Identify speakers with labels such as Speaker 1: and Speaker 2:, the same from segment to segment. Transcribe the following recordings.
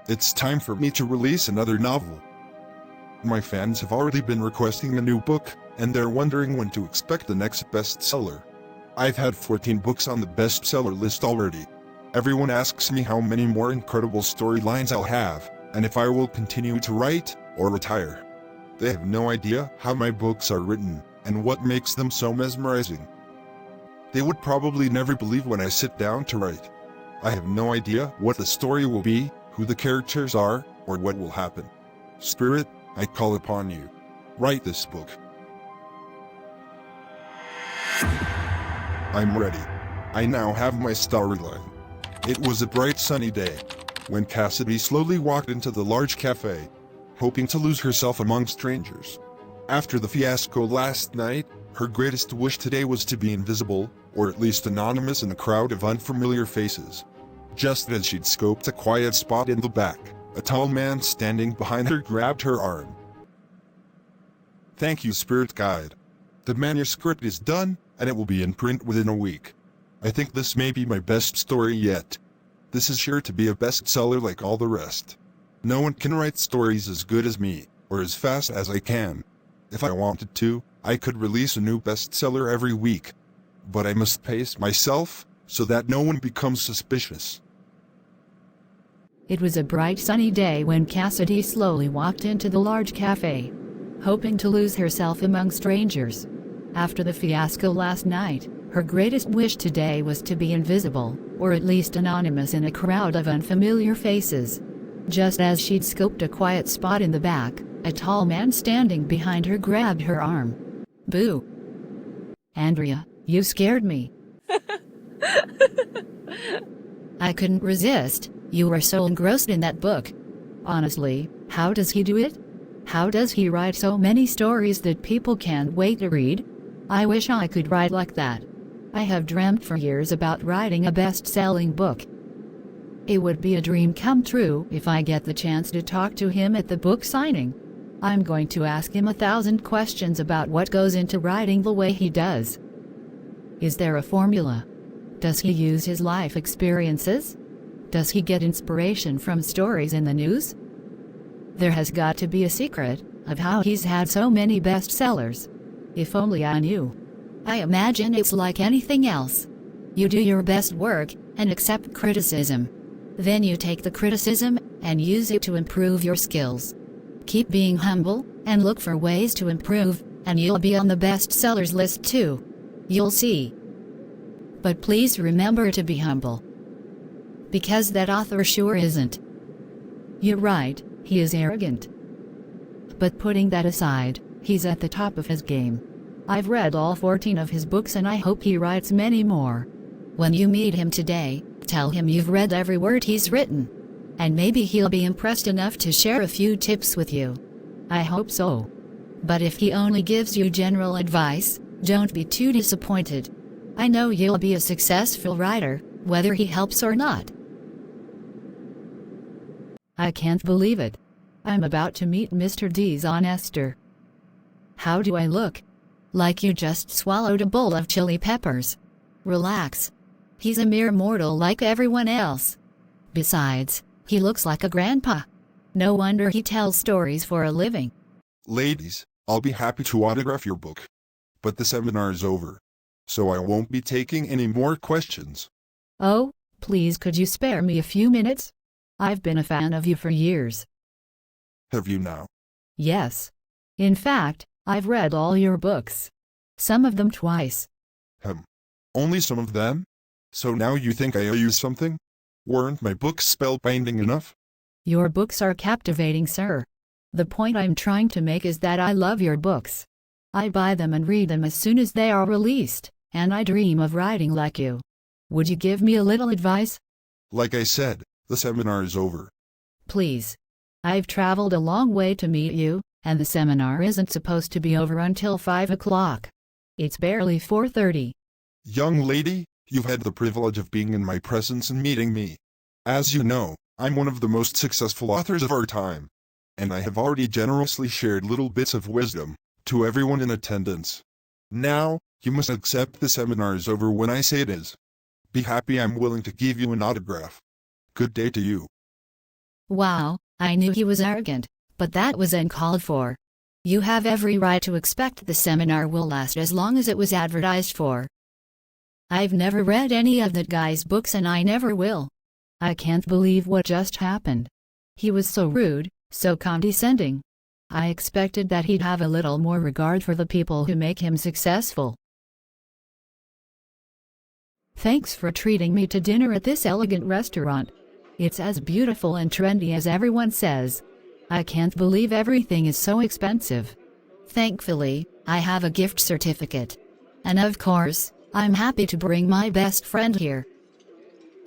Speaker 1: It's time for me to release another novel. My fans have already been requesting a new book, and they're wondering when to expect the next bestseller. I've had 14 books on the bestseller list already. Everyone asks me how many more incredible storylines I'll have, and if I will continue to write, or retire. They have no idea how my books are written, and what makes them so mesmerizing. They would probably never believe when I sit down to write. I have no idea what the story will be, who the characters are, or what will happen. Spirit, I call upon you. Write this book. I'm ready. I now have my storyline. It was a bright sunny day, when Cassidy slowly walked into the large cafe, hoping to lose herself among strangers. After the fiasco last night, her greatest wish today was to be invisible, or at least anonymous in a crowd of unfamiliar faces. Just as she'd scoped a quiet spot in the back, a tall man standing behind her grabbed her arm. Thank you, Spirit Guide. The manuscript is done, and it will be in print within a week. I think this may be my best story yet. This is sure to be a bestseller like all the rest. No one can write stories as good as me, or as fast as I can. If I wanted to, I could release a new bestseller every week. But I must pace myself, so that no one becomes suspicious.
Speaker 2: It was a bright sunny day when Cassidy slowly walked into the large cafe, hoping to lose herself among strangers. After the fiasco last night, her greatest wish today was to be invisible, or at least anonymous in a crowd of unfamiliar faces. Just as she'd scoped a quiet spot in the back, a tall man standing behind her grabbed her arm. Boo! Andrea, you scared me. I couldn't resist. You were so engrossed in that book. Honestly, how does he do it? How does he write so many stories that people can't wait to read? I wish I could write like that. I have dreamt for years about writing a best-selling book. It would be a dream come true if I get the chance to talk to him at the book signing. I'm going to ask him 1,000 questions about what goes into writing the way he does. Is there a formula? Does he use his life experiences? Does he get inspiration from stories in the news? There has got to be a secret of how he's had so many bestsellers. If only I knew. I imagine it's like anything else. You do your best work and accept criticism. Then you take the criticism and use it to improve your skills. Keep being humble and look for ways to improve, and you'll be on the bestsellers list too. You'll see. But please remember to be humble. Because that author sure isn't. You're right, he is arrogant. But putting that aside, he's at the top of his game. I've read all 14 of his books and I hope he writes many more. When you meet him today, tell him you've read every word he's written. And maybe he'll be impressed enough to share a few tips with you. I hope so. But if he only gives you general advice, don't be too disappointed. I know you'll be a successful writer, whether he helps or not. I can't believe it. I'm about to meet Mr. D's on Esther. How do I look? Like you just swallowed a bowl of chili peppers. Relax. He's a mere mortal like everyone else. Besides, he looks like a grandpa. No wonder he tells stories for a living.
Speaker 1: Ladies, I'll be happy to autograph your book. But the seminar is over, so I won't be taking any more questions.
Speaker 2: Oh, please could you spare me a few minutes? I've been a fan of you for years.
Speaker 1: Have you now?
Speaker 2: Yes. In fact, I've read all your books. Some of them twice.
Speaker 1: Only some of them? So now you think I owe you something? Weren't my books spellbinding enough?
Speaker 2: Your books are captivating, sir. The point I'm trying to make is that I love your books. I buy them and read them as soon as they are released, and I dream of writing like you. Would you give me a little advice?
Speaker 1: Like I said, the seminar is over.
Speaker 2: Please. I've traveled a long way to meet you, and the seminar isn't supposed to be over until 5 o'clock. It's barely 4:30.
Speaker 1: Young lady, you've had the privilege of being in my presence and meeting me. As you know, I'm one of the most successful authors of our time. And I have already generously shared little bits of wisdom to everyone in attendance. Now, you must accept the seminar is over when I say it is. Be happy I'm willing to give you an autograph. Good day to you.
Speaker 2: Wow, I knew he was arrogant, but that was uncalled for. You have every right to expect the seminar will last as long as it was advertised for. I've never read any of that guy's books and I never will. I can't believe what just happened. He was so rude, so condescending. I expected that he'd have a little more regard for the people who make him successful. Thanks for treating me to dinner at this elegant restaurant. It's as beautiful and trendy as everyone says. I can't believe everything is so expensive. Thankfully, I have a gift certificate. And of course, I'm happy to bring my best friend here.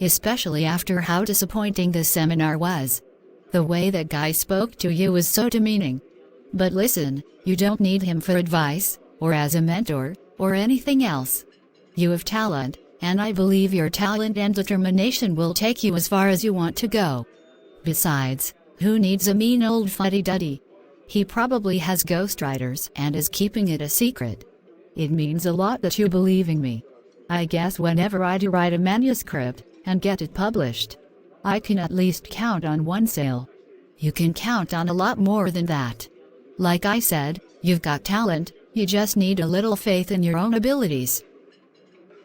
Speaker 2: Especially after how disappointing this seminar was. The way that guy spoke to you was so demeaning. But listen, you don't need him for advice, or as a mentor, or anything else. You have talent, and I believe your talent and determination will take you as far as you want to go. Besides, who needs a mean old fuddy-duddy? He probably has ghostwriters and is keeping it a secret. It means a lot that you believe in me. I guess whenever I do write a manuscript and get it published, I can at least count on one sale. You can count on a lot more than that. Like I said, you've got talent, you just need a little faith in your own abilities.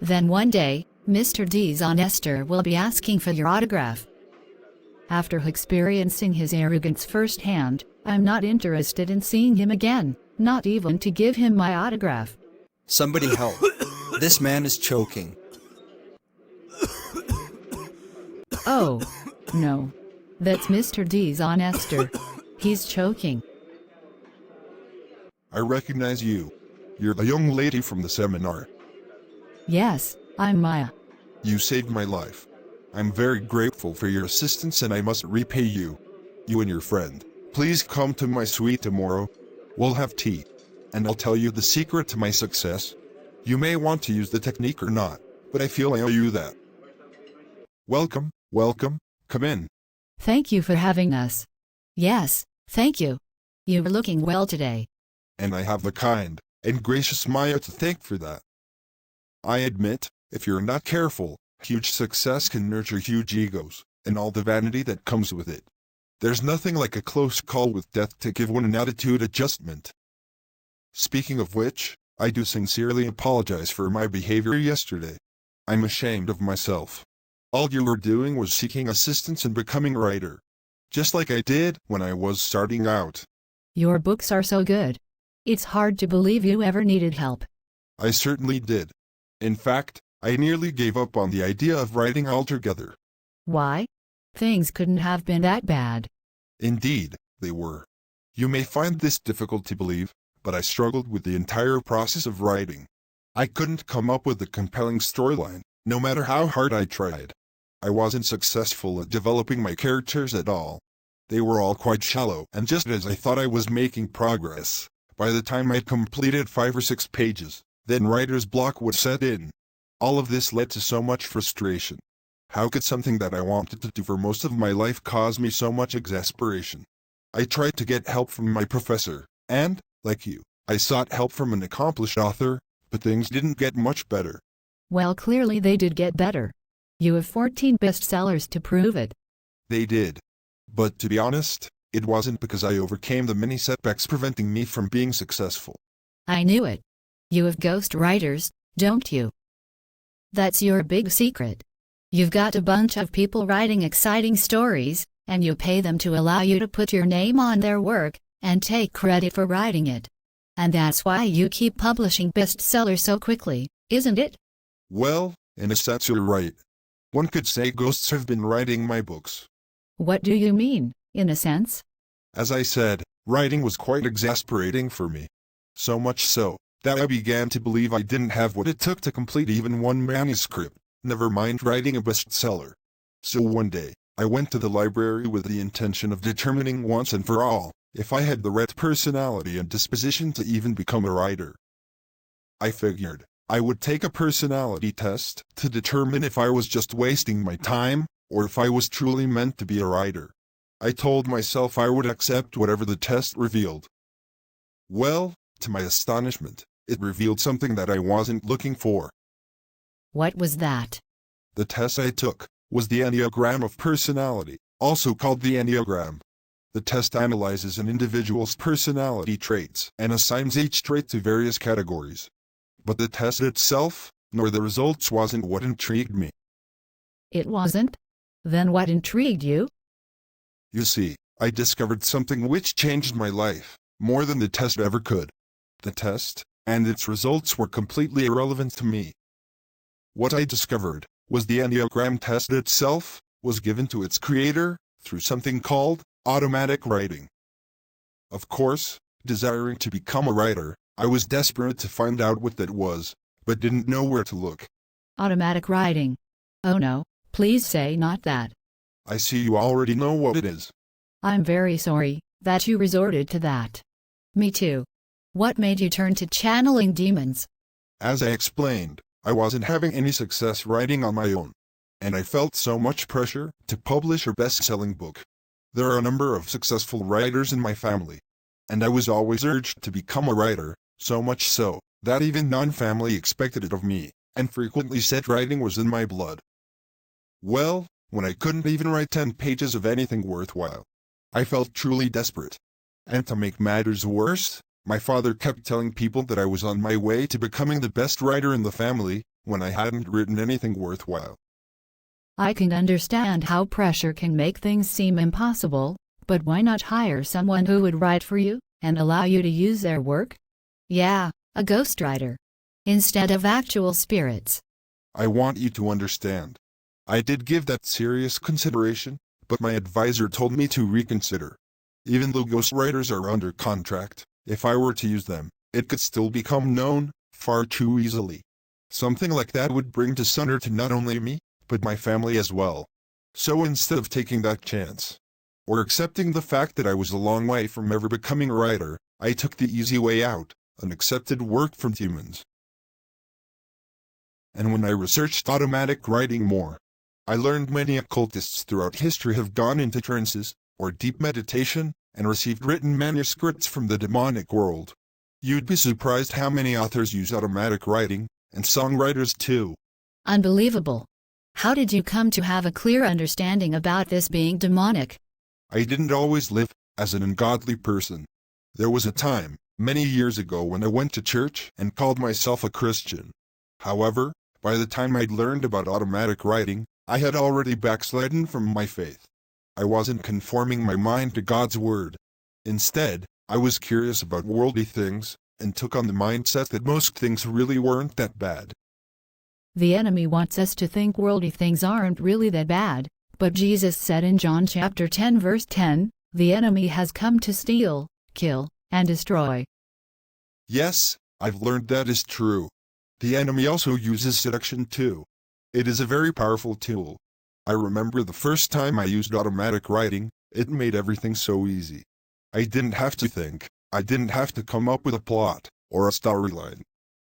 Speaker 2: Then one day, Mr. Dishonester will be asking for your autograph. After experiencing his arrogance firsthand, I'm not interested in seeing him again, not even to give him my autograph.
Speaker 3: Somebody help. This man is choking.
Speaker 2: Oh, no. That's Mr. Dishonester. He's choking.
Speaker 1: I recognize you. You're the young lady from the seminar.
Speaker 2: Yes, I'm Maya.
Speaker 1: You saved my life. I'm very grateful for your assistance and I must repay you. You and your friend. Please come to my suite tomorrow. We'll have tea. And I'll tell you the secret to my success. You may want to use the technique or not, but I feel I owe you that. Welcome, welcome, come in.
Speaker 2: Thank you for having us. Yes, thank you. You're looking well today.
Speaker 1: And I have the kind and gracious Maya to thank for that. I admit, if you're not careful, huge success can nurture huge egos, and all the vanity that comes with it. There's nothing like a close call with death to give one an attitude adjustment. Speaking of which, I do sincerely apologize for my behavior yesterday. I'm ashamed of myself. All you were doing was seeking assistance and becoming a writer. Just like I did when I was starting out.
Speaker 2: Your books are so good. It's hard to believe you ever needed help.
Speaker 1: I certainly did. In fact, I nearly gave up on the idea of writing altogether.
Speaker 2: Why? Things couldn't have been that bad.
Speaker 1: Indeed, they were. You may find this difficult to believe, but I struggled with the entire process of writing. I couldn't come up with a compelling storyline, no matter how hard I tried. I wasn't successful at developing my characters at all. They were all quite shallow, and just as I thought I was making progress, by the time I'd completed 5 or 6 pages, then writer's block would set in. All of this led to so much frustration. How could something that I wanted to do for most of my life cause me so much exasperation? I tried to get help from my professor, and, like you, I sought help from an accomplished author, but things didn't get much better.
Speaker 2: Well, clearly they did get better. You have 14 bestsellers to prove it.
Speaker 1: They did. But to be honest, it wasn't because I overcame the many setbacks preventing me from being successful.
Speaker 2: I knew it. You have ghost writers, don't you? That's your big secret. You've got a bunch of people writing exciting stories, and you pay them to allow you to put your name on their work, and take credit for writing it. And that's why you keep publishing bestsellers so quickly, isn't it?
Speaker 1: Well, in a sense you're right. One could say ghosts have been writing my books.
Speaker 2: What do you mean, in a sense?
Speaker 1: As I said, writing was quite exasperating for me. So much so, that I began to believe I didn't have what it took to complete even one manuscript, never mind writing a bestseller. So one day, I went to the library with the intention of determining once and for all, if I had the right personality and disposition to even become a writer. I figured, I would take a personality test to determine if I was just wasting my time, or if I was truly meant to be a writer. I told myself I would accept whatever the test revealed. Well, to my astonishment, it revealed something that I wasn't looking for.
Speaker 2: What was that?
Speaker 1: The test I took was the enneagram of personality, also called the enneagram. The test analyzes an individual's personality traits and assigns each trait to various categories. But the test itself, nor the results, wasn't what intrigued me.
Speaker 2: It wasn't? Then what intrigued you?
Speaker 1: You see, I discovered something which changed my life, more than the test ever could. The test, and its results, were completely irrelevant to me. What I discovered was the Enneagram test itself was given to its creator through something called automatic writing. Of course, desiring to become a writer, I was desperate to find out what that was, but didn't know where to look.
Speaker 2: Automatic writing. Oh no, please say not that.
Speaker 1: I see you already know what it is.
Speaker 2: I'm very sorry that you resorted to that. Me too. What made you turn to channeling demons?
Speaker 1: As I explained, I wasn't having any success writing on my own. And I felt so much pressure to publish a best-selling book. There are a number of successful writers in my family. And I was always urged to become a writer, so much so that even non-family expected it of me, and frequently said writing was in my blood. Well, when I couldn't even write 10 pages of anything worthwhile, I felt truly desperate. And to make matters worse, my father kept telling people that I was on my way to becoming the best writer in the family, when I hadn't written anything worthwhile.
Speaker 2: I can understand how pressure can make things seem impossible, but why not hire someone who would write for you, and allow you to use their work? Yeah, a ghostwriter. Instead of actual spirits.
Speaker 1: I want you to understand. I did give that serious consideration, but my advisor told me to reconsider. Even though ghostwriters are under contract, if I were to use them, it could still become known far too easily. Something like that would bring dishonor to not only me, but my family as well. So instead of taking that chance, or accepting the fact that I was a long way from ever becoming a writer, I took the easy way out, and accepted work from demons. And when I researched automatic writing more, I learned many occultists throughout history have gone into trances, or deep meditation, and received written manuscripts from the demonic world. You'd be surprised how many authors use automatic writing, and songwriters too.
Speaker 2: Unbelievable. How did you come to have a clear understanding about this being demonic?
Speaker 1: I didn't always live as an ungodly person. There was a time, many years ago, when I went to church and called myself a Christian. However, by the time I'd learned about automatic writing, I had already backslidden from my faith. I wasn't conforming my mind to God's word. Instead, I was curious about worldly things, and took on the mindset that most things really weren't that bad.
Speaker 2: The enemy wants us to think worldly things aren't really that bad, but Jesus said in John chapter 10 verse 10, the enemy has come to steal, kill, and destroy.
Speaker 1: Yes, I've learned that is true. The enemy also uses seduction too. It is a very powerful tool. I remember the first time I used automatic writing, it made everything so easy. I didn't have to think, I didn't have to come up with a plot, or a storyline.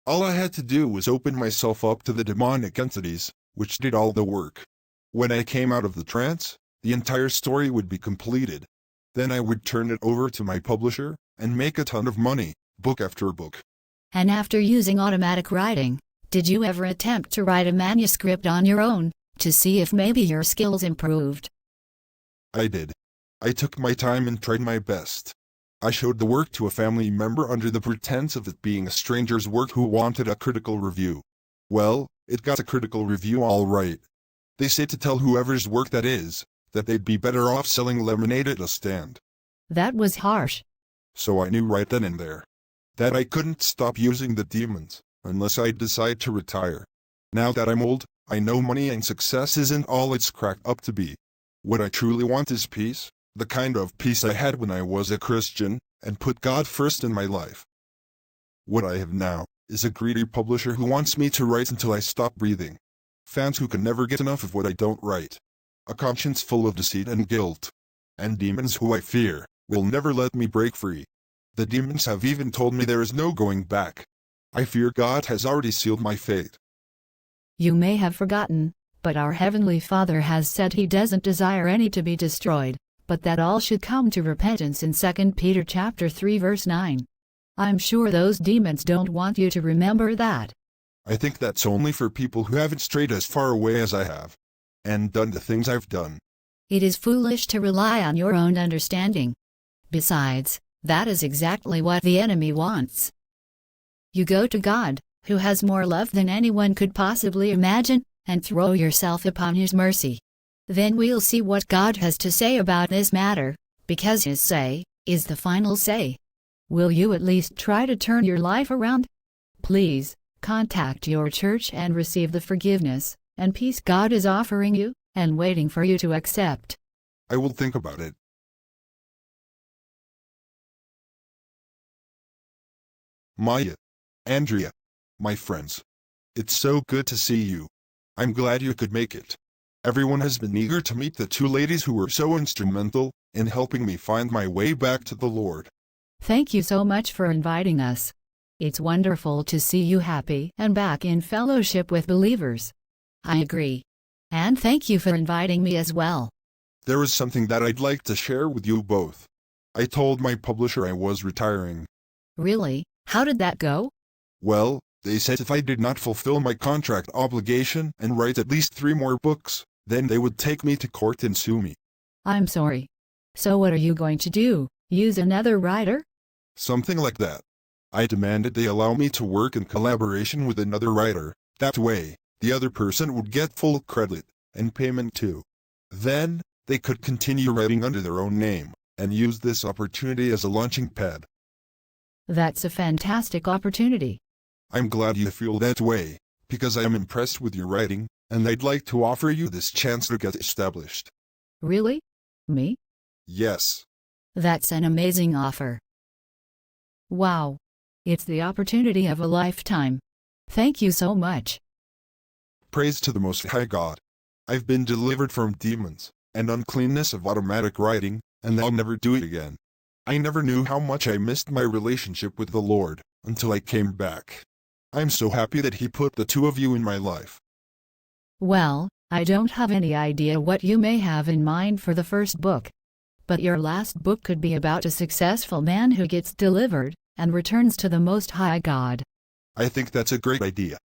Speaker 1: All I had to do was open myself up to the demonic entities, which did all the work. When I came out of the trance, the entire story would be completed. Then I would turn it over to my publisher, and make a ton of money, book after book.
Speaker 2: And after using automatic writing, did you ever attempt to write a manuscript on your own, to see if maybe your skills improved?
Speaker 1: I did. I took my time and tried my best. I showed the work to a family member under the pretense of it being a stranger's work who wanted a critical review. Well, it got a critical review all right. They say to tell whoever's work that is, that they'd be better off selling lemonade at a stand.
Speaker 2: That was harsh.
Speaker 1: So I knew right then and there that I couldn't stop using the demons, unless I decide to retire. Now that I'm old, I know money and success isn't all it's cracked up to be. What I truly want is peace, the kind of peace I had when I was a Christian, and put God first in my life. What I have now is a greedy publisher who wants me to write until I stop breathing. Fans who can never get enough of what I don't write. A conscience full of deceit and guilt. And demons who I fear will never let me break free. The demons have even told me there is no going back. I fear God has already sealed my fate.
Speaker 2: You may have forgotten, but our Heavenly Father has said He doesn't desire any to be destroyed, but that all should come to repentance in 2 Peter chapter 3 verse 9. I'm sure those demons don't want you to remember that.
Speaker 1: I think that's only for people who haven't strayed as far away as I have, and done the things I've done.
Speaker 2: It is foolish to rely on your own understanding. Besides, that is exactly what the enemy wants. You go to God, who has more love than anyone could possibly imagine, and throw yourself upon His mercy. Then we'll see what God has to say about this matter, because His say is the final say. Will you at least try to turn your life around? Please, contact your church and receive the forgiveness and peace God is offering you and waiting for you to accept.
Speaker 1: I will think about it. Maya, Andrea, my friends. It's so good to see you. I'm glad you could make it. Everyone has been eager to meet the two ladies who were so instrumental in helping me find my way back to the Lord.
Speaker 2: Thank you so much for inviting us. It's wonderful to see you happy and back in fellowship with believers. I agree. And thank you for inviting me as well.
Speaker 1: There is something that I'd like to share with you both. I told my publisher I was retiring.
Speaker 2: Really? How did that go?
Speaker 1: Well, they said if I did not fulfill my contract obligation and write at least 3 more books, then they would take me to court and sue me.
Speaker 2: I'm sorry. So what are you going to do? Use another writer?
Speaker 1: Something like that. I demanded they allow me to work in collaboration with another writer. That way, the other person would get full credit and payment too. Then, they could continue writing under their own name and use this opportunity as a launching pad.
Speaker 2: That's a fantastic opportunity.
Speaker 1: I'm glad you feel that way, because I am impressed with your writing, and I'd like to offer you this chance to get established.
Speaker 2: Really? Me?
Speaker 1: Yes.
Speaker 2: That's an amazing offer. Wow. It's the opportunity of a lifetime. Thank you so much.
Speaker 1: Praise to the Most High God. I've been delivered from demons and uncleanness of automatic writing, and I'll never do it again. I never knew how much I missed my relationship with the Lord until I came back. I'm so happy that He put the two of you in my life.
Speaker 2: Well, I don't have any idea what you may have in mind for the first book. But your last book could be about a successful man who gets delivered and returns to the Most High God.
Speaker 1: I think that's a great idea.